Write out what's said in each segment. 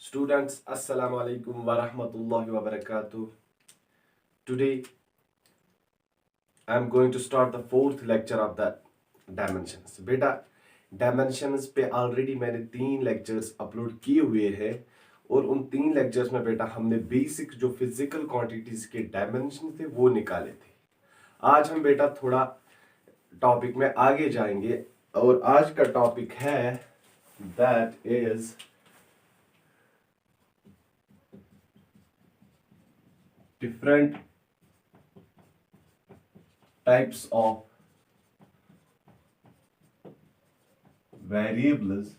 Students, Assalamu alaikum wa rahmatullahi wa barakatuh. Today, I am going to start the fourth lecture of the dimensions. बेटा dimensions पे already मैंने 3 lectures upload किए हुए हैं और उन 3 lectures में बेटा हमने basic जो physical quantities के dimensions थे वो निकाले थे। आज हम बेटा थोड़ा टॉपिक में आगे जाएंगे और आज का टॉपिक है that is different types of variables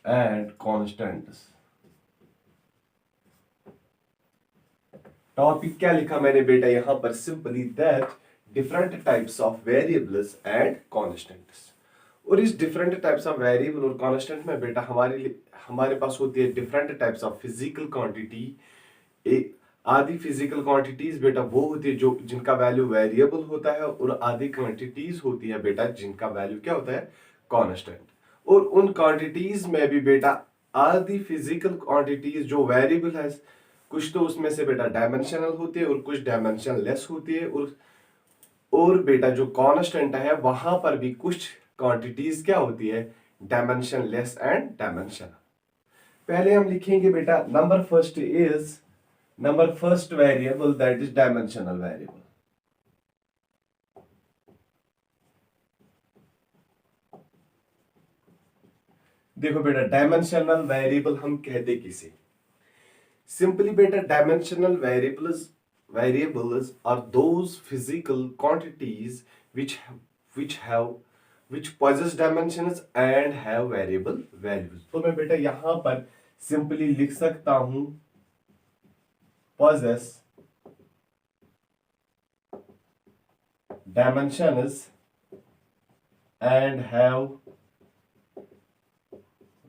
and constants। Topic क्या लिखा मैंने बेटा यहां पर simply that different types of variables and constants. और इस डिफरेंट टाइप्स ऑफ वेरिएबल और कॉन्स्टेंट में बेटा हमारे पास होती है different types of physical quantity. आधी फिजिकल क्वांटिटीज बेटा वो होती है जो जिनका वैल्यू वेरिएबल होता है और आधी क्वांटिटीज होती है बेटा जिनका वैल्यू क्या होता है कांस्टेंट। और उन क्वांटिटीज में भी बेटा आधी फिजिकल क्वांटिटीज जो वेरिएबल है कुछ तो उसमें से बेटा डायमेंशनल होती है और कुछ डायमेंशन लेस होती है और बेटा जो कांस्टेंट है वहां पर भी कुछ क्वांटिटीज क्या होती है डायमेंशन लेस एंड डायमेंशनल। पहले हम लिखेंगे बेटा number first variable that is dimensional variable। देखो बेटा डायमेंशनल वेरिएबल हम कहते किसे सिंपली बेटा dimensional variables are those physical quantities which possess dimensions and have variable values। तो मैं बेटा यहां पर सिंपली लिख सकता हूं possess dimensions and have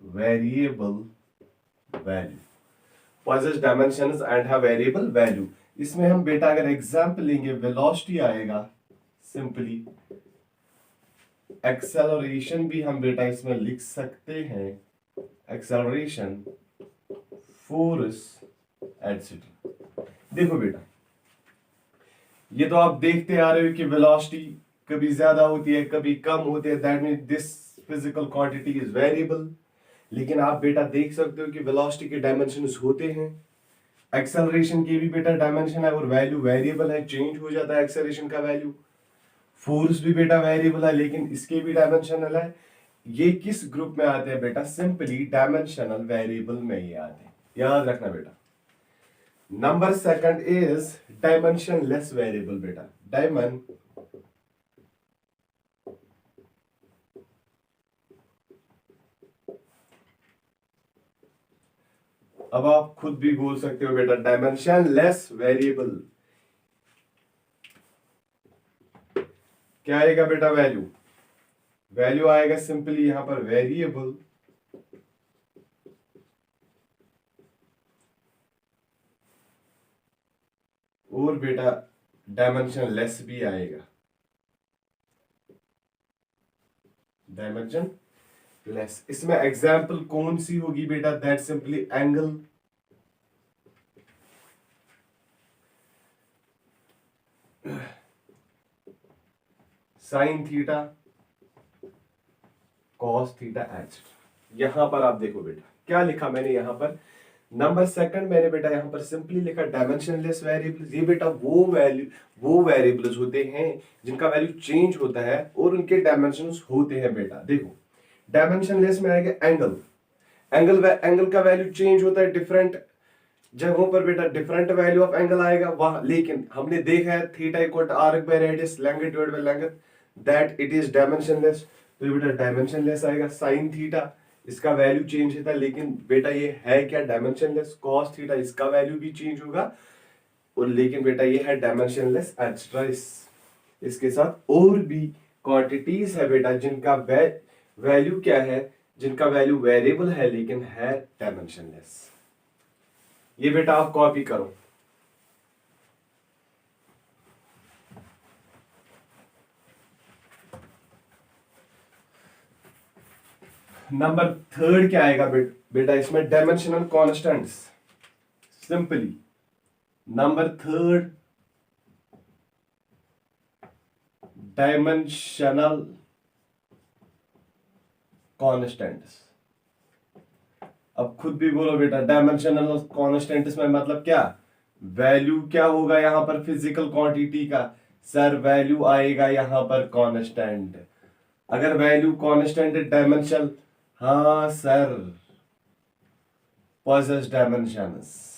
variable value। possess dimensions and have variable value। इसमें हम बेटा अगर एग्जाम्पल लेंगे वेलोसिटी आएगा सिंपली एक्सेलरेशन भी हम बेटा इसमें लिख सकते हैं एक्सेलरेशन फोर्स एटसेट्रा। देखो बेटा ये तो आप देखते आ रहे हो कि वेलोसिटी कभी ज्यादा होती है कभी कम होती है that means this physical quantity is variable. लेकिन आप बेटा देख सकते हो कि वेलोसिटी के डायमेंशंस होते हैं एक्सेलरेशन के भी बेटा डायमेंशन है और वैल्यू वेरिएबल है चेंज हो जाता है एक्सेलरेशन का वैल्यू। फोर्स भी बेटा वेरिएबल है लेकिन इसके भी डायमेंशनल है। ये किस ग्रुप में आते हैं बेटा सिंपली डायमेंशनल वेरिएबल में ही आते हैं याद रखना बेटा। Number second is dimensionless variable बेटा अब आप खुद भी बोल सकते हो बेटा डायमेंशनलेस वेरिएबल क्या आएगा बेटा वैल्यू आएगा सिंपली यहां पर वेरिएबल और बेटा डायमेंशन लेस भी आएगा डायमेंशन लेस। इसमें एग्जाम्पल कौन सी होगी बेटा that simply angle sine theta cos theta etcetera. यहां पर आप देखो बेटा क्या लिखा मैंने यहां पर नंबर सेकंड मैंने बेटा यहां पर सिंपली लिखा डायमेंशनलेस वेरिएबल्स। ये बेटा वो वेरिएबल्स होते हैं जिनका वैल्यू चेंज होता है और उनके डायमेंशंस होते हैं बेटा। देखो डायमेंशनलेस में आएगा एंगल का वैल्यू चेंज होता है डिफरेंट जगहों पर बेटा डिफरेंट वैल्यू ऑफ एंगल आएगा वहां। लेकिन हमने देखा है theta equal to arc by radius length divided by length that it is dimensionless. तो ये बेटा डायमेंशनलेस आएगा। साइन थीटा इसका वैल्यू चेंज होता है लेकिन बेटा ये है क्या डायमेंशनलेस। कॉस थीटा इसका वैल्यू भी चेंज होगा और लेकिन बेटा ये है डायमेंशनलेस एक्स्ट्रा। इसके साथ और भी क्वांटिटीज है बेटा जिनका वैल्यू क्या है जिनका वैल्यू वेरिएबल है लेकिन है डायमेंशनलेस। ये बेटा आप कॉपी करो। नंबर थर्ड क्या आएगा बेटा बेटा इसमें dimensional constants, simply number third dimensional constants. अब खुद भी बोलो बेटा, डायमेंशनल कॉन्स्टेंट्स में मतलब क्या? वैल्यू क्या होगा यहां पर फिजिकल क्वांटिटी का? सर वैल्यू आएगा यहां पर कांस्टेंट। अगर वैल्यू कांस्टेंट डायमेंशन, हाँ सर, पॉजेस डायमेंशंस।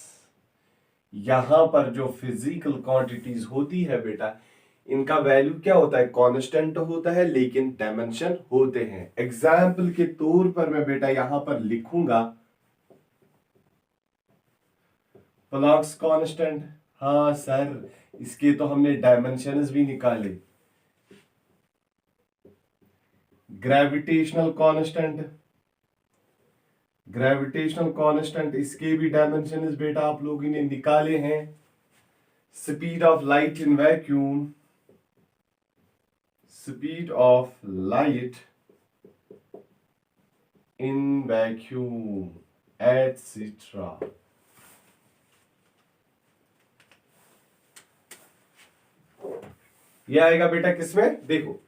यहां पर जो फिजिकल क्वांटिटीज होती है बेटा, इनका वैल्यू क्या होता है? कांस्टेंट होता है, लेकिन डायमेंशन होते हैं। एग्जाम्पल के तौर पर मैं बेटा यहां पर लिखूंगा प्लॉक्स कांस्टेंट। हाँ सर, इसके तो हमने डायमेंशंस भी निकाले। ग्रेविटेशनल कांस्टेंट, ग्रेविटेशनल कांस्टेंट, इसके भी डायमेंशंस बेटा आप लोगों ने निकाले हैं। Speed of light in vacuum, speed of light in vacuum etcetera. ये आएगा बेटा किसमें? देखो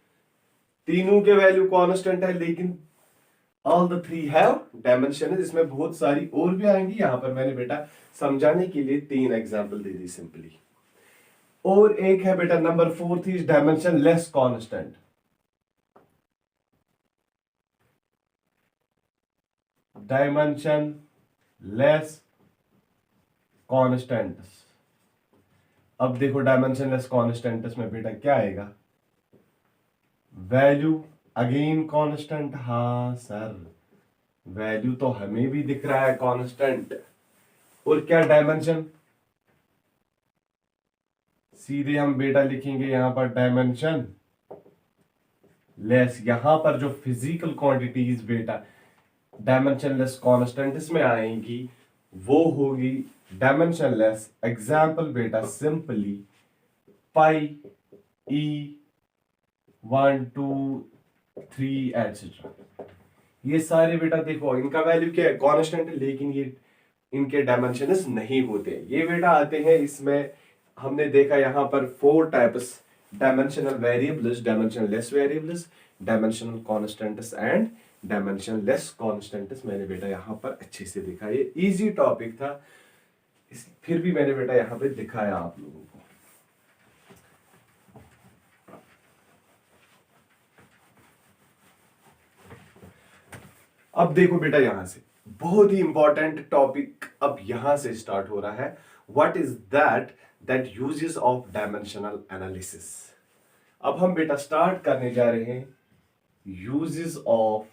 तीनों के वैल्यू कांस्टेंट है, लेकिन all the three have dimension. इसमें बहुत सारी और भी आएंगी, यहां पर मैंने बेटा समझाने के लिए 3 एग्जांपल दे दी सिंपली। और एक है बेटा number 4 is dimension less constant. Dimension less constants. अब देखो डायमेंशन लेस कांस्टेंट्स में बेटा क्या आएगा? Value again constant. हाँ सर, वैल्यू तो हमें भी दिख रहा है कांस्टेंट। और क्या? डायमेंशन। सीधे हम बेटा लिखेंगे यहां पर डायमेंशन लेस। यहां पर जो फिजिकल क्वांटिटीज बेटा डायमेंशन लेस कांस्टेंट्स में आएंगी, वो होगी डायमेंशन लेस। एग्जाम्पल बेटा सिंपली पाई ई 1 2 3 एटसेट्रा। ये सारे बेटा देखो इनका वैल्यू क्या है? कांस्टेंट है, लेकिन ये इनके डायमेंशंस नहीं होते। ये बेटा आते हैं, इसमें हमने देखा यहां पर 4 types: dimensional variables, dimensional less variables, dimensional constants and dimension less constants. मैंने बेटा यहां पर अच्छे से दिखा, ये इजी टॉपिक था, फिर भी मैंने बेटा यहां पे दिखाया आप लोगों को। अब देखो बेटा यहां से बहुत ही इंपॉर्टेंट टॉपिक अब यहां से स्टार्ट हो रहा है। What is that uses of dimensional analysis. अब हम बेटा स्टार्ट करने जा रहे हैं यूजेस ऑफ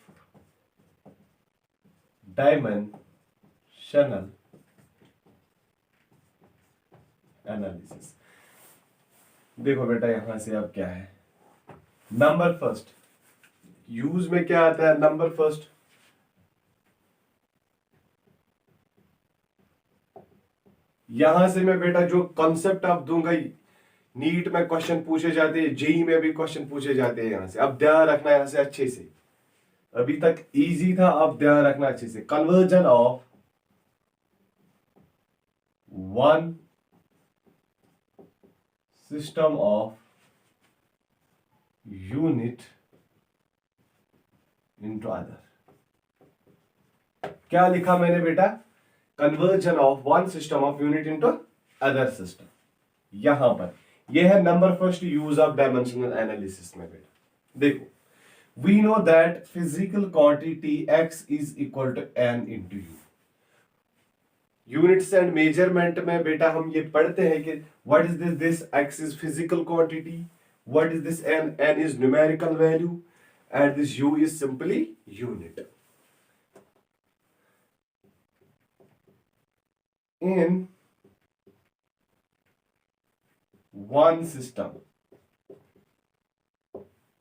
डायमेंशनल एनालिसिस। देखो बेटा यहां से अब क्या है? नंबर फर्स्ट यूज में क्या आता है? नंबर फर्स्ट यहां से मैं बेटा जो कॉन्सेप्ट आप दूंगा, नीट में क्वेश्चन पूछे जाते हैं, जेई में भी क्वेश्चन पूछे जाते हैं यहां से। अब ध्यान रखना यहां से अच्छे से, अभी तक इजी था, अब ध्यान रखना अच्छे से। Conversion of one system of unit into other. क्या लिखा मैंने बेटा? Conversion of one system of unit into other system. यहां पर यह है number first use of dimensional analysis में बेटा। देखो we know that physical quantity x is equal to n into u। Units and measurement में बेटा हम ये पढ़ते हैं कि what is this x is physical quantity, what is this n is numerical value, and this u is simply unit. In one system,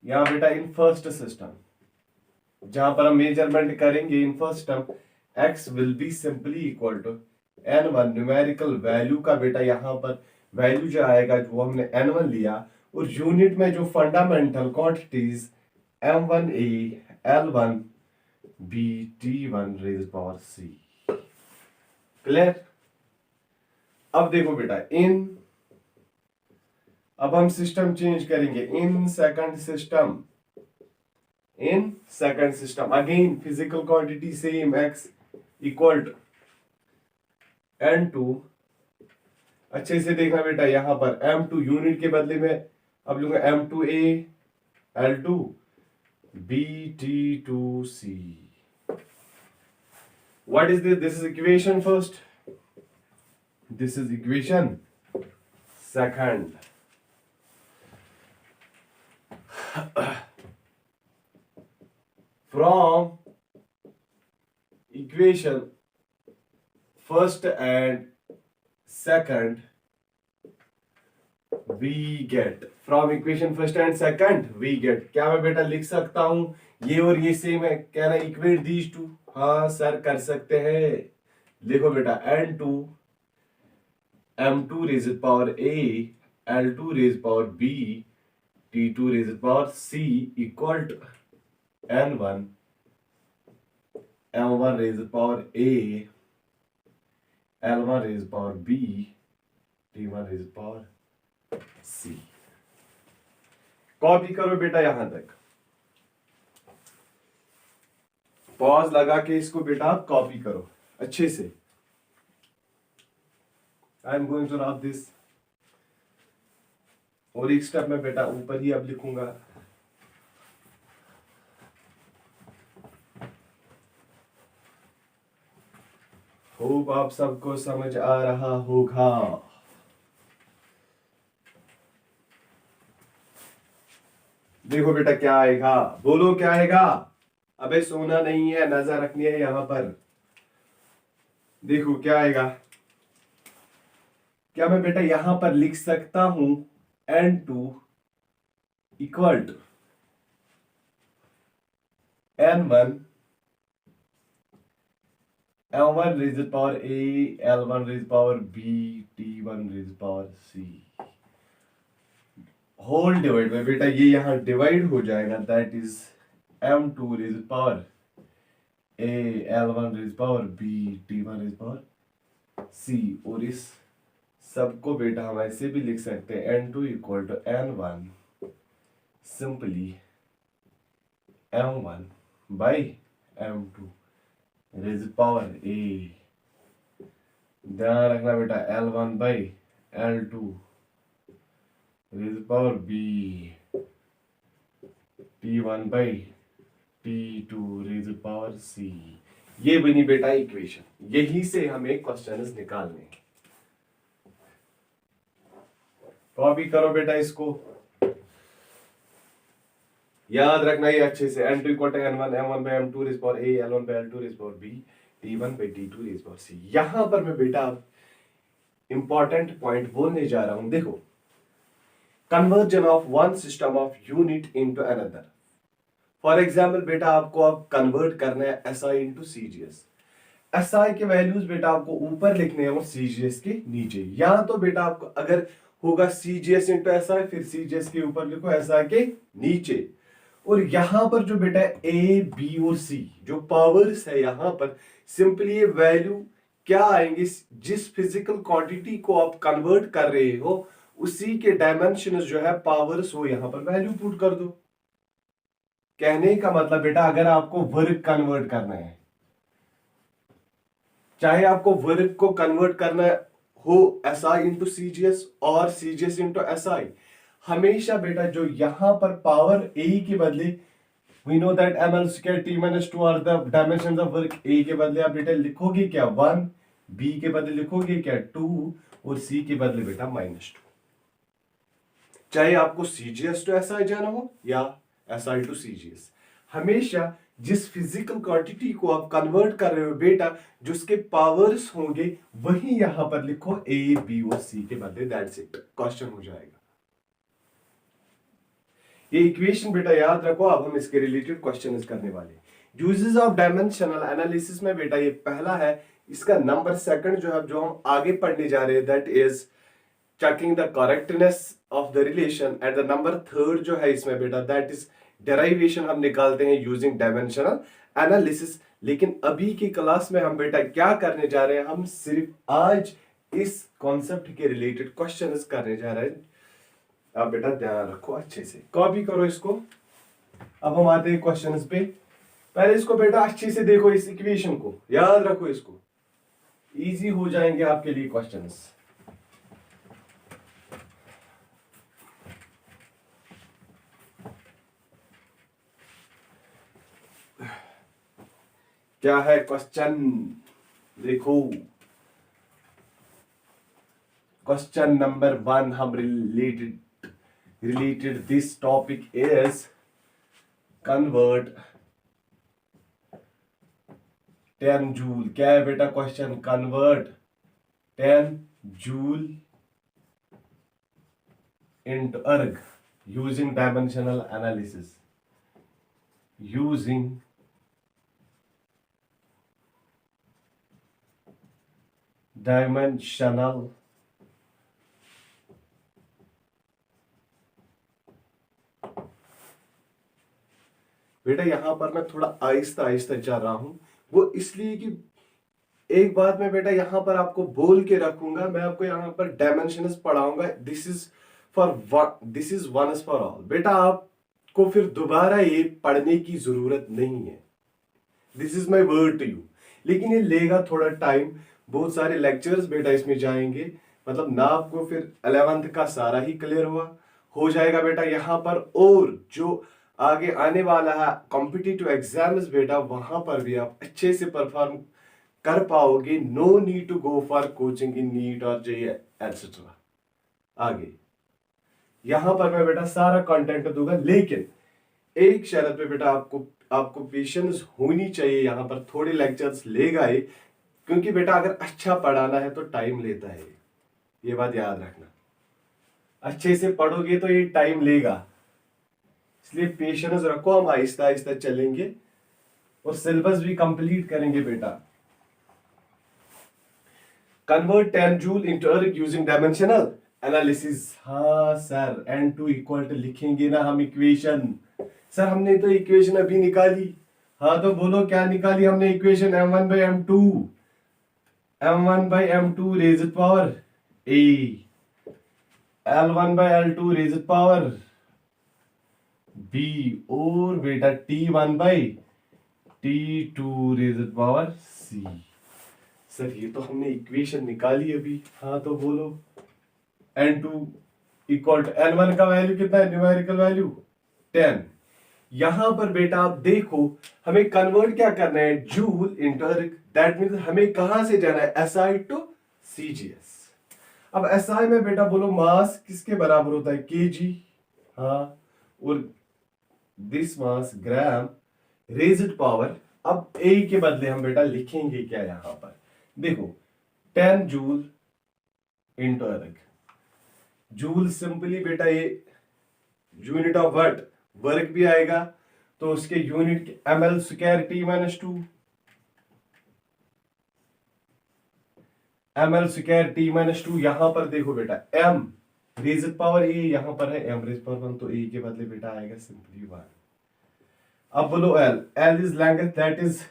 यहां बेटा इन first system जहां पर हम मेजरमेंट करेंगे, in first system x will be simply equal to n1 numerical value का बेटा यहां पर वैल्यू जो आएगा वो हमने n1 लिया, और यूनिट में जो fundamental quantities m1a l1 b T1 raise power C। Clear? अब देखो बेटा, अब हम सिस्टम चेंज करेंगे। In second system again physical quantity same x equal to N2। अच्छे से देखना बेटा, यहां पर M2 यूनिट के बदले में अब लूंगा M2A L2 BT2C। What is this is equation first, this is equation second. From equation first and second we get, क्या मैं बेटा लिख सकता हूं ये और ये सेम है, क्या ना इक्वेट दीज टू? हाँ सर कर सकते हैं। देखो बेटा N2 M2 raise power A L2 raise power B T2 raise power C equal to N1 M1 raise power A L1 raise power B T1 raise power C। Copy करो बेटा यहां तक, पॉज लगा के इसको बेटा आप कॉपी करो अच्छे से। I am going to write this, और एक स्टेप में बेटा ऊपर ही अब लिखूंगा। होप आप सबको समझ आ रहा होगा। देखो बेटा क्या आएगा, बोलो क्या आएगा। अबे सोना नहीं है, नजर रखनी है यहां पर। देखो क्या आएगा, क्या मैं बेटा यहां पर लिख सकता हूं N2 equal to N1 L1 raise power A L1 raise power B T1 raise power C whole divide में बेटा ये यहां डिवाइड हो जाएगा, that is M2 raise power A L1 raise power B T1 raise power C। और इस सबको बेटा हम ऐसे भी लिख सकते हैं N2 equal to N1 simply M1 by M2 raise power A। ध्यान रखना बेटा L1 by L2 raise power B T1 by T2 raise power C। ये बनी बेटा इक्वेशन, यही से हमें क्वेश्चंस निकालने हैं। कॉपी करो बेटा इसको, याद रखना ये अच्छे से। N2 equal to N1 M1 by M2 raise power A L1 by L2 raise power B T1 by T2 raise power C। यहां पर मैं बेटा इंपॉर्टेंट पॉइंट बोलने जा रहा हूं। देखो, conversion of one system of unit into another. For example बेटा आपको अब कन्वर्ट करना है SI इंटू CGS। SI के वैल्यूज बेटा आपको ऊपर लिखने हैं और CGS के नीचे। या तो बेटा आपको अगर होगा CGS इंटू SI, फिर CGS के ऊपर लिखो SI के नीचे। और यहां पर जो बेटा A B और C जो पावर्स है, यहां पर सिंपली ये वैल्यू क्या आएंगे, जिस फिजिकल क्वांटिटी को आप कन्वर्ट कर रहे हो उसी के डायमेंशन जो है पावर्स, वो यहां पर वैल्यू पुट कर दो। कहने का मतलब बेटा अगर आपको वर्क कन्वर्ट करना है, चाहे आपको वर्क को कन्वर्ट करना हो SI इंटू CGS और CGS इंटू SI, हमेशा बेटा जो यहां पर पावर A के बदले we know that ml square t minus 2 are the dimensions of work। A के बदले आप बेटा लिखोगे क्या 1, B के बदले लिखोगे क्या 2 और C के बदले बेटा -2। चाहे आपको CGS टू SI जाना हो या SI टू CGS, हमेशा जिस फिजिकल क्वांटिटी को आप कन्वर्ट कर रहे हो बेटा जो उसके पावर्स होंगे वही यहां पर लिखो A B और C के बदले, दैट्स इट, क्वेश्चन हो जाएगा। ये इक्वेशन बेटा याद रखो, अब हम इसके रिलेटेड क्वेश्चन करने वाले। यूजेस ऑफ डायमेंशनल एनालिसिस में बेटा ये पहला है, इसका नंबर सेकंड जो है जो हम आगे पढ़ने जा रहे हैं that is checking the correctness of the relation, and the number third जो है इसमें बेटा दैट इज डेरिवेशन हम निकालते हैं यूजिंग डायमेंशनल एनालिसिस। लेकिन अभी की क्लास में हम बेटा क्या करने जा रहे हैं, हम सिर्फ आज इस कॉन्सेप्ट के रिलेटेड क्वेश्चंस करने जा रहे हैं। आप बेटा ध्यान रखो, अच्छे से कॉपी करो इसको। अब हम आते हैं क्वेश्चंस पे। पहले इसको बेटा अच्छे से देखो, इस इक्वेशन को याद रखो, इसको इजी हो जाएंगे आपके लिए क्वेश्चंस। क्या है क्वेश्चन, देखो क्वेश्चन नंबर 1 हम related this topic is convert 10 joule. क्या है बेटा question, convert 10 joule into erg using dimensional analysis, using dimensional बेटा यहां पर मैं थोड़ा आहिस्ता आहिस्ता चल रहा हूं, वो इसलिए कि एक बात मैं बेटा यहां पर आपको बोल के रखूंगा, मैं आपको यहां पर डायमेंशंस पढ़ाऊंगा। This is once for all. बेटा आपको फिर दोबारा ये पढ़ने की जरूरत नहीं है, this is my word to you. लेकिन ये लेगा थोड़ा टाइम, बहुत सारे लेक्चर्स बेटा इसमें जाएंगे, मतलब ना आपको फिर 11th का सारा ही क्लियर हो जाएगा बेटा यहाँ पर, और जो आगे आने वाला है कॉम्पिटिटिव एग्जाम्स बेटा वहां पर भी आप अच्छे से परफॉर्म कर पाओगे। No need to go for coaching in NEET और जेईई एटसेट्रा। आगे यहां पर मैं बेटा सारा कंटेंट दूंगा, लेकिन एक शर्त पे बेटा आपको पेशेंस होनी चाहिए। यहां पर थोड़े लेक्चर्स लेगा ये, क्योंकि बेटा अगर अच्छा पढ़ाना है तो टाइम लेता है, ये बात याद रखना। अच्छे से पढ़ोगे तो ये टाइम लेगा, इसलिए पेशेंस रखो। हम आहिस्ता आहिस्ता चलेंगे और सिलेबस भी कंप्लीट करेंगे बेटा। कन्वर्ट 10 जूल इनटू अर्ग यूजिंग डायमेंशनल एनालिसिस। हाँ सर, N2 इक्वल टू लिखेंगे ना हम इक्वेशन। सर हमने तो इक्वेशन अभी निकाली। हाँ तो बोलो क्या निकाली हमने equation, m1 by m2, m1 by m2 raise power a, l1 by l2 raise power b, और बेटा t1 by t2 raise power c। Sir ये तो हमने इक्वेशन निकाली अभी। हाँ तो बोलो n2 इक्वल टू n1 का वैल्यू कितना है, न्यूमेरिकल वैल्यू 10। यहां पर बेटा आप देखो हमें कन्वर्ट क्या करना है, जूल इंटू अर्ग। दैट मींस हमें कहां से जाना है, एसआई टू सीजीएस। अब एसआई में बेटा बोलो मास किसके बराबर होता है, केजी। हाँ, और this mass gram raised power. अब ए के बदले हम बेटा लिखेंगे क्या यहां पर, देखो 10 जूल इंटू अर्ग। जूल सिंपली बेटा ये यूनिट ऑफ व्हाट, वर्क भी आएगा, तो उसके unit ml square t minus 2, ml square t minus 2। यहां पर देखो बेटा m रेज़ पावर a, यहां पर है m रेज़ पावर 1, तो a के बदले बेटा आएगा सिंपली 1। अब बोलो l is length, that is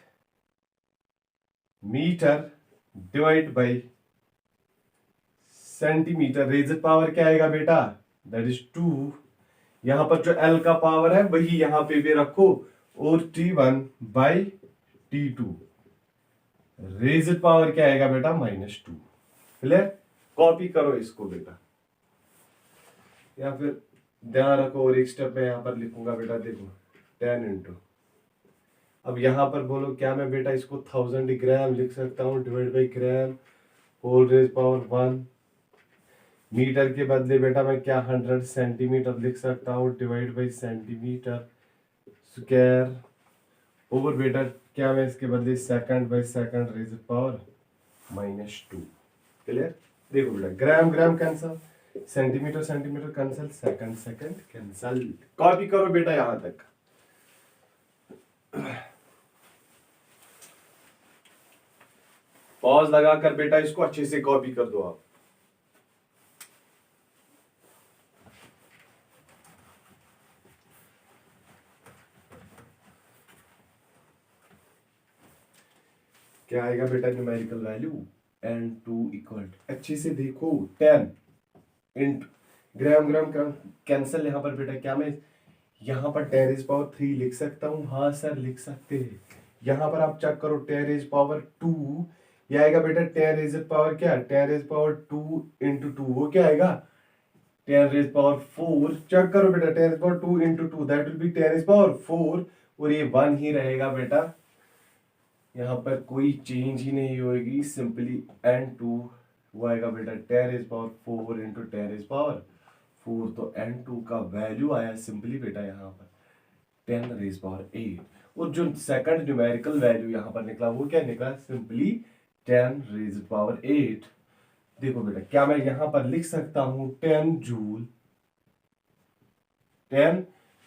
metre divide by centimetre. Raise power क्या आएगा बेटा, दैट इज 2। यहां पर जो L का पावर है वही यहां पे भी रखो, और T1 by T2 raised power क्या आएगा बेटा, -2। क्लियर, कॉपी करो इसको बेटा, या फिर ध्यान रखो। और एक स्टेप में यहां पर लिखूंगा बेटा, देखो 10 इंटू, अब यहां पर बोलो क्या मैं बेटा इसको 1000 ग्राम लिख सकता हूं, divide by gram whole raise power 1। Metre के बदले बेटा मैं क्या 100 सेंटीमीटर लिख सकता हूँ, divide by centimetre square. Over बेटा क्या मैं इसके बदले second by second raise power -2। Clear, देखो बेटा gram gram cancel, centimetre centimetre cancel, second second cancel. Copy करो बेटा यहां तक। पॉज लगाकर बेटा इसको अच्छे से कॉपी कर दो आप। क्या आएगा बेटा न्यूमेरिकल वैल्यू n2 इक्वल, अच्छे से देखो 10 इंटू ग्राम ग्राम ग्राम कैंसिल, यहाँ पर बेटा क्या मैं यहाँ पर 10⁻³ लिख सकता हूँ? हाँ सर लिख सकते हैं। यहाँ पर आप चेक करो 10⁻², ये आएगा बेटा 10⁻, क्या 10⁻² इंटू 2, वो क्या आएगा 10⁻4, चेक करो बेटा 10⁻2 इंटू 2 दैट विल बी 10⁻4, और ये 1 ही रहेगा बेटा, यहाँ पर कोई चेंज ही नहीं होगी, सिंपली n2 वो आएगा बेटा 10⁻4 इंटू 10⁻4, तो n2 का वैल्यू आया सिंपली बेटा यहाँ पर 10⁸, और जो सेकंड न्यूमेरिकल वैल्यू यहाँ पर निकला वो क्या निकला, सिंपली 10⁸। देखो बेटा क्या मैं यहाँ पर लिख सकता हूँ 10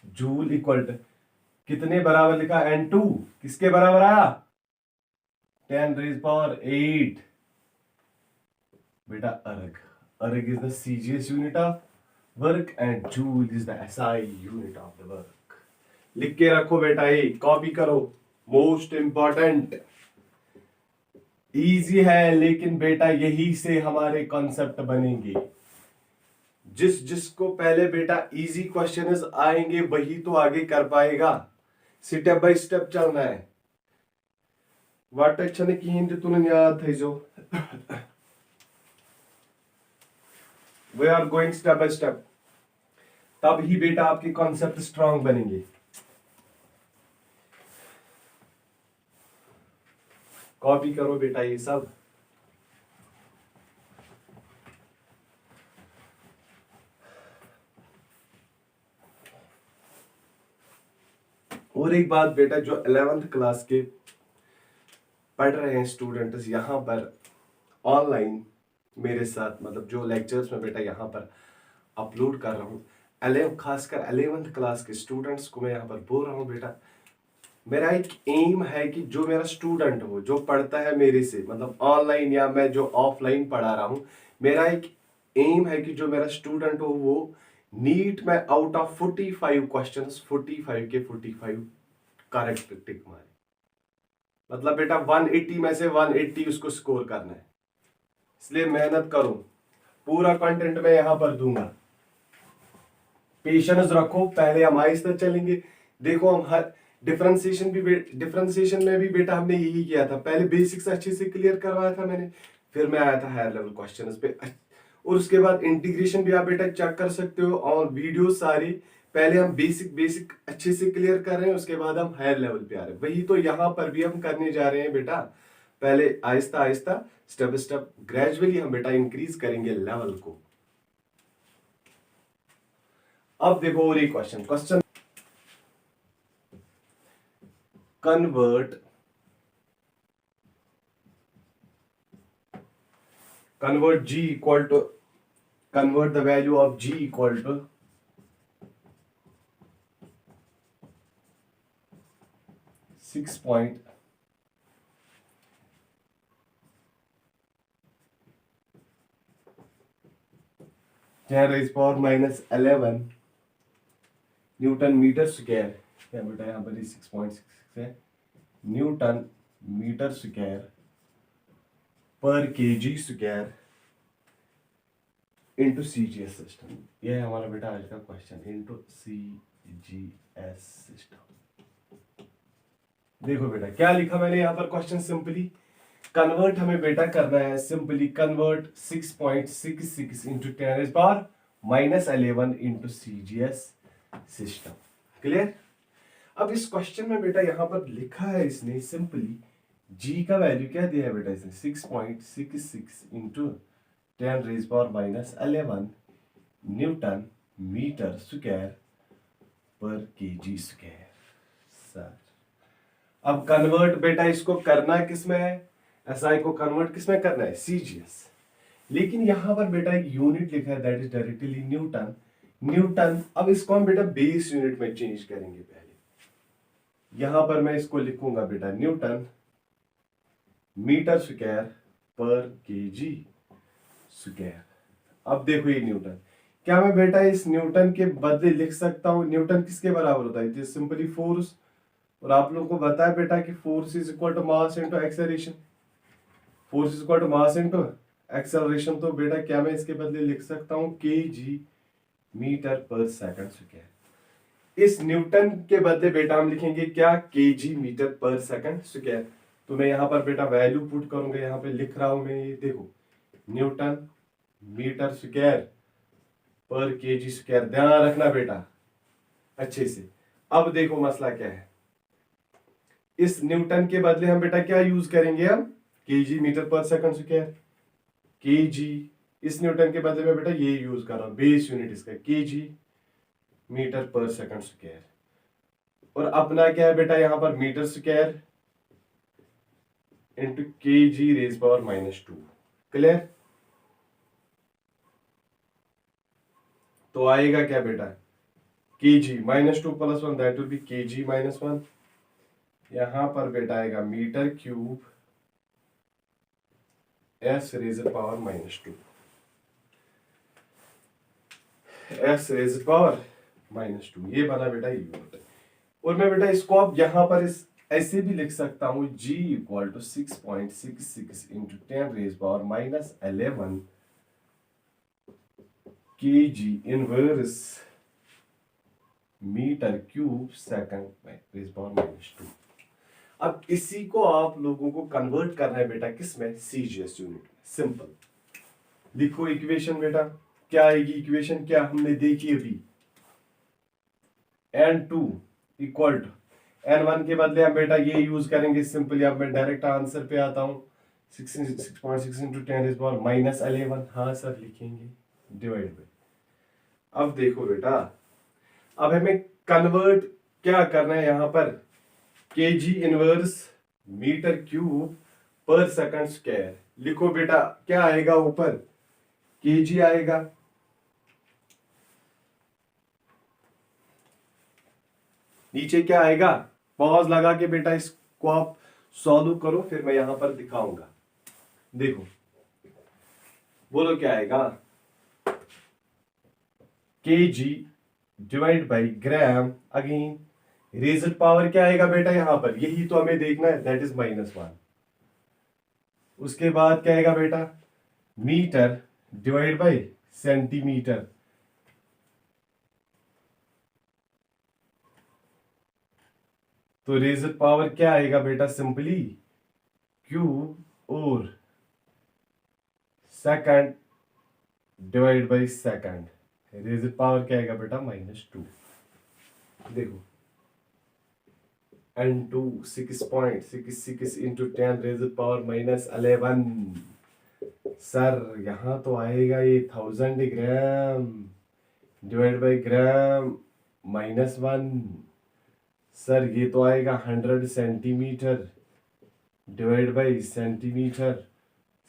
जूल इक्वल टू कितने बराबर लिखा, n2 किसके बराबर आया 10⁸। बेटा अर्ग is the CGS unit of work and joule is the SI unit of the work. लिख के रखो बेटा, ये कॉपी करो, मोस्ट इंपॉर्टेंट, इजी है, लेकिन बेटा यही से हमारे कॉन्सेप्ट बनेंगे। जिसको पहले बेटा इजी क्वेश्चंस आएंगे वही तो आगे कर पाएगा, स्टेप बाय स्टेप चलना है। वाट कहें तुन याद थे जो we are going step by step, तब ही बेटा आपके कॉन्सेप्ट स्ट्रांग बनेंगे। कॉपी करो बेटा ये सब। और एक बात बेटा, जो 11th क्लास के पढ़ रहे हैं स्टूडेंट्स यहाँ पर ऑनलाइन मेरे साथ, मतलब जो लेक्चर्स में बेटा यहाँ पर अपलोड कर रहा हूँ, खासकर 11th क्लास के स्टूडेंट्स को मैं यहाँ पर बोल रहा हूँ बेटा, मेरा एक एम है कि जो मेरा स्टूडेंट हो, जो पढ़ता है मेरे से, मतलब ऑनलाइन या मैं जो ऑफलाइन पढ़ा रहा हूँ, मेरा एक एम है कि जो मेरा स्टूडेंट हो वो नीट में आउट ऑफ 45 क्वेश्चंस 45 के 45 करेक्ट टिक मारे। मतलब बेटा 180 में से 180 उसको स्कोर करना है, इसलिए मेहनत करो, पूरा कंटेंट मैं यहां पर दूंगा, पेशेंस रखो। पहले हम आहिस्ता चलेंगे। देखो हम हर डिफरेंशिएशन में भी बेटा हमने यही किया था, पहले बेसिक्स अच्छे से क्लियर करवाया था मैंने, फिर मैं आया था हायर लेवल क्वेश्चंस पे, और उसके बाद इंटीग्रेशन भी आप बेटा चेक कर सकते हो, और वीडियो सारी पहले हम बेसिक अच्छे से क्लियर कर रहे हैं, उसके बाद हम हायर लेवल पे आ रहे हैं। वही तो यहाँ पर भी हम करने जा रहे हैं बेटा, पहले Aahista Aahista step by step gradually हम बेटा इंक्रीज करेंगे लेवल को। अब देखो और एक question convert g equal to convert the value of g equal to 6 point 10⁻⁻11 newton metre square, क्या बेटा यहाँ पर 6.66 है न्यूटन मीटर स्क्वायर पर kg square into CGS system. ये है हमारा बेटा आज का क्वेश्चन, इंटू CGS सिस्टम। देखो बेटा क्या लिखा मैंने यहाँ पर क्वेश्चन, सिंपली कन्वर्ट हमें बेटा करना है, simply convert 6.66 into 10⁻⁻11 into CGS system. Clear? अब इस क्वेश्चन में बेटा यहाँ पर लिखा है इसने, सिंपली जी का वैल्यू क्या दिया है बेटा इसने 6.66 इंटू 10⁻⁻11 न्यूटन मीटर स्क्वायर पर केजी स्क्वायर। सर अब कन्वर्ट बेटा इसको करना किसमें है, SI को कन्वर्ट किसमें करना है, CGS। लेकिन यहां पर बेटा एक यूनिट लिखा है दैट इज डायरेक्टली न्यूटन। अब इसको हम बेटा बेस यूनिट में चेंज करेंगे। पहले यहां पर मैं इसको लिखूंगा बेटा न्यूटन मीटर स्क्वायर पर केजी स्क्वायर। अब देखो ये न्यूटन, क्या मैं बेटा इस न्यूटन के बदले लिख सकता हूं, न्यूटन किसके बराबर होता है, सिंपली फोर्स, और आप लोगों को बताया बेटा कि force is equal to mass into acceleration. Force equal to mass into acceleration, तो बेटा क्या मैं इसके बदले लिख सकता हूं kg मीटर पर सेकंड स्क्वायर। इस न्यूटन के बदले बेटा हम लिखेंगे क्या, kg मीटर पर सेकंड स्क्वायर। तो मैं यहाँ पर बेटा वैल्यू पुट करूंगा, यहाँ पे लिख रहा हूं मैं, ये देखो न्यूटन मीटर स्क्वायर पर kg स्क्वायर, ध्यान रखना बेटा अच्छे से। अब देखो मसला क्या है, इस न्यूटन के बदले हम बेटा क्या यूज करेंगे, हम kg मीटर पर सेकंड स्क्वायर, kg, इस न्यूटन के बदले में बेटा ये यूज कर रहा हूं, बेस यूनिट इसका kg मीटर पर सेकंड स्क्वायर। और अपना क्या है बेटा यहाँ पर metre square into kg raise power -2, clear. तो आएगा क्या बेटा, kg -2 + 1 that will be kg -1। यहां पर बेटा आएगा metre cube s raise power -2, s raise power -2, ये बना बेटा यूनिट। और मैं बेटा इसको अब यहां पर इस ऐसे भी लिख सकता हूं, g = 6.66 × 10 raise power -11 kg inverse metre cube second raise power -2। अब इसी को आप लोगों को कन्वर्ट करना है बेटा किस में, सीजीएस यूनिट में। सिंपल लिखो इक्वेशन बेटा, क्या आएगी इक्वेशन, क्या हमने देखी अभी, n2 इक्वल टू n1 के बदले हम बेटा ये यूज करेंगे सिंपली। अब मैं डायरेक्ट आंसर पे आता हूं, 6.6 × 10 रेज़ पावर -11, हाँ सर लिखेंगे, डिवाइड बाय। अब देखो बेटा, अब हमें कन्वर्ट क्या करना है यहां पर, kg इनवर्स मीटर क्यूब पर सेकंड स्क्वायर। लिखो बेटा क्या आएगा, ऊपर kg आएगा, नीचे क्या आएगा, पॉज लगा के बेटा इसको आप सॉल्व करो, फिर मैं यहां पर दिखाऊंगा। देखो बोलो क्या आएगा, kg divide by gram, again raised power क्या आएगा बेटा यहां पर, यही तो हमें देखना है, दैट इज -1। उसके बाद क्या आएगा बेटा, मीटर डिवाइड बाय सेंटीमीटर, तो रेज़ड पावर क्या आएगा बेटा, सिंपली क्यूब और second divide by second, raised power क्या आएगा बेटा -2। देखो n2 6.66 × 10 रेज़ड पावर -11, सर यहां तो आएगा ये 1000 gram divide by gram -1, sir ये तो आएगा 100 centimetre divide by centimetre,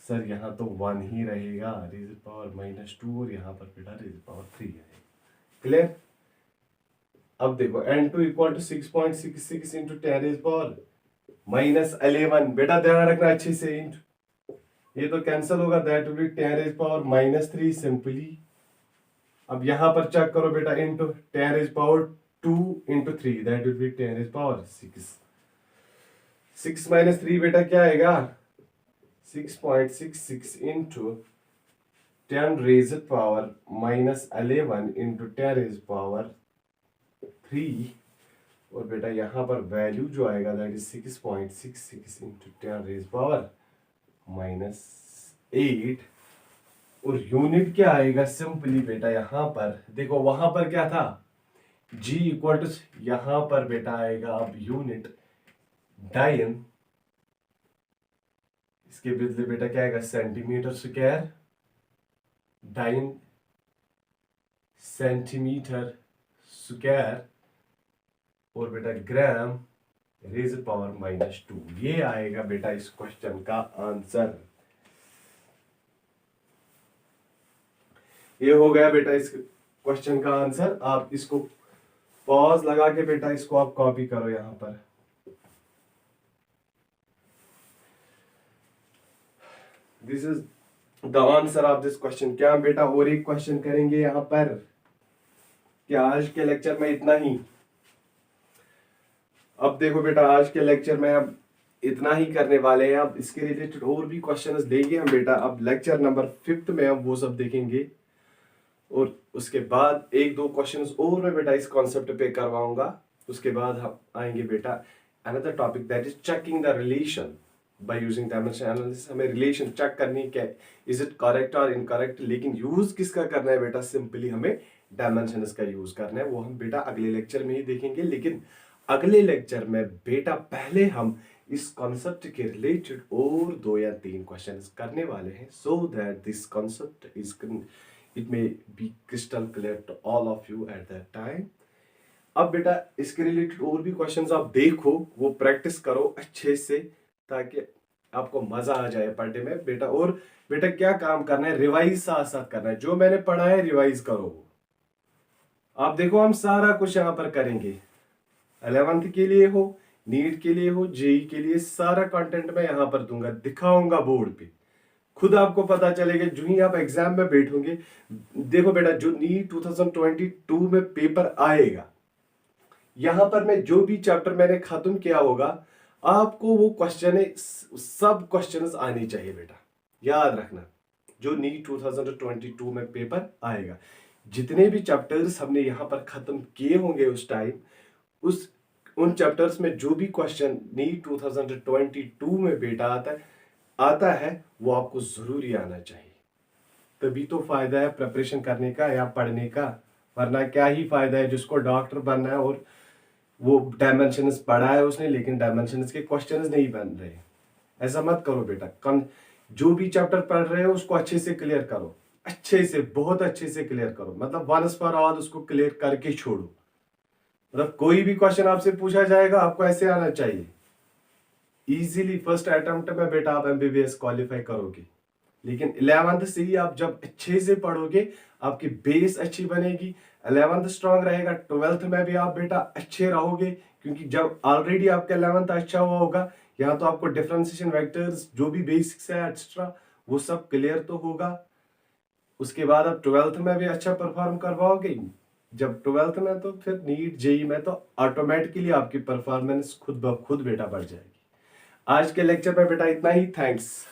sir यहाँ तो 1 ही रहेगा, रेज़ड पावर -2, और यहाँ पर बेटा रेज़ड पावर 3 है, क्लियर। अब देखो n2 = 6.66 × 10 रेज़ड पावर -11, बेटा ध्यान रखना अच्छे से, ये तो कैंसिल होगा, that will be 10 raised power -3 simply. अब यहां पर चेक करो बेटा, into 10 raised power 2 × 3, that will be 10 raised power 6। 6 - 3 बेटा क्या आएगा, 6.66 × 10 रेज़ड पावर -11 × 10 रेज़ड पावर 3, और बेटा यहां पर वैल्यू जो आएगा दैट इज 6.66 × 10 रेज़ड पावर -8, और यूनिट क्या आएगा, सिंपली बेटा यहां पर देखो, वहां पर क्या था, g = यहां पर बेटा आएगा अब यूनिट डाइन, इसके बदले बेटा क्या आएगा, centimetre square, dyne centimetre square, और बेटा ग्राम रेज़ड पावर -2, ये आएगा बेटा इस क्वेश्चन का आंसर। ये हो गया बेटा इस क्वेश्चन का आंसर। आप इसको पॉज लगा के बेटा इसको आप कॉपी करो यहां पर। This is the answer of this question. क्या हम बेटा और एक क्वेश्चन करेंगे यहां पर, क्या आज के लेक्चर में इतना ही। अब देखो बेटा आज के लेक्चर में अब इतना ही करने वाले हैं। अब इसके रिलेटेड और भी क्वेश्चंस लेंगे हम बेटा। अब लेक्चर नंबर 5 में हम वो सब देखेंगे और उसके बाद एक दो क्वेश्चंस और मैं बेटा इस कॉन्सेप्ट पे करवाऊंगा। उसके बाद हम आएंगे बेटा another topic that is checking the relation by using dimension analysis. हमें रिलेशन चेक करनी क्या, इज इट करेक्ट और इनकरेक्ट, लेकिन यूज किसका करना है बेटा, सिंपली हमें डायमेंशंस का यूज करना है। वो हम बेटा अगले लेक्चर में ही देखेंगे। लेकिन अगले लेक्चर में बेटा पहले हम इस कॉन्सेप्ट के रिलेटेड और 2 या 3 क्वेश्चंस करने वाले हैं, so that this concept is it may be crystal clear to all of you at that time. अब बेटा इसके रिलेटेड और भी क्वेश्चंस आप देखो, वो प्रैक्टिस करो अच्छे से, ताकि आपको मजा आ जाए पढ़ने में बेटा। और बेटा क्या काम करना है, रिवाइज साथ साथ करना है। जो मैंने पढ़ा है रिवाइज करो। आप देखो हम सारा कुछ यहाँ पर करेंगे, 11th के लिए हो, नीट के लिए हो, जेई के लिए, सारा कंटेंट मैं यहाँ पर दूंगा, दिखाऊंगा बोर्ड पे। खुद आपको पता चलेगा जो ही आप एग्जाम में बैठोगे। देखो बेटा जो नीट 2022 में पेपर आएगा, यहां पर मैं जो भी चैप्टर मैंने खत्म किया होगा, आपको वो क्वेश्चन सब क्वेश्चंस आने चाहिए बेटा, याद रखना। जो नीट 2022 में पेपर आएगा, जितने भी चैप्टर्स हमने यहां पर खत्म किए होंगे उस टाइम, उन चैप्टर्स में जो भी क्वेश्चन नीट 2022 में बेटा आता है वो आपको जरूरी आना चाहिए। तभी तो फायदा है प्रिपरेशन करने का या पढ़ने का, वरना क्या ही फायदा है। जिसको डॉक्टर बनना है और वो डायमेंशंस पढ़ा है उसने, लेकिन डायमेंशंस के क्वेश्चंस नहीं बन रहे। ऐसा मत करो बेटा। जो भी चैप्टर पढ़ रहे हो उसको अच्छे से क्लियर करो, अच्छे से, बहुत अच्छे से क्लियर करो। मतलब वंस फॉर ऑल उसको क्लियर करके छोड़ो। मतलब कोई भी क्वेश्चन आपसे पूछा जाएगा, आपको ऐसे आना चाहिए इजीली। फर्स्ट अटेम्प्ट में बेटा आप एमबीबीएस क्वालिफाई करोगे। लेकिन 11th से ही आप जब अच्छे से पढ़ोगे, आपकी बेस अच्छी बनेगी, 11th स्ट्रांग रहेगा, 12th में भी आप बेटा अच्छे रहोगे। क्योंकि जब ऑलरेडी आपका 11th अच्छा हुआ होगा, यहाँ तो आपको डिफरेंशिएशन वेक्टर्स जो भी बेसिक्स है एक्स्ट्रा वो सब क्लियर तो होगा। उसके बाद आप 12th में भी अच्छा परफॉर्म करवाओगे। जब 12th में तो फिर नीट जेई में तो ऑटोमेटिकली आपकी परफॉर्मेंस खुद ब खुद बेटा बढ़ जाएगी। आज के लेक्चर में बेटा इतना ही। थैंक्स।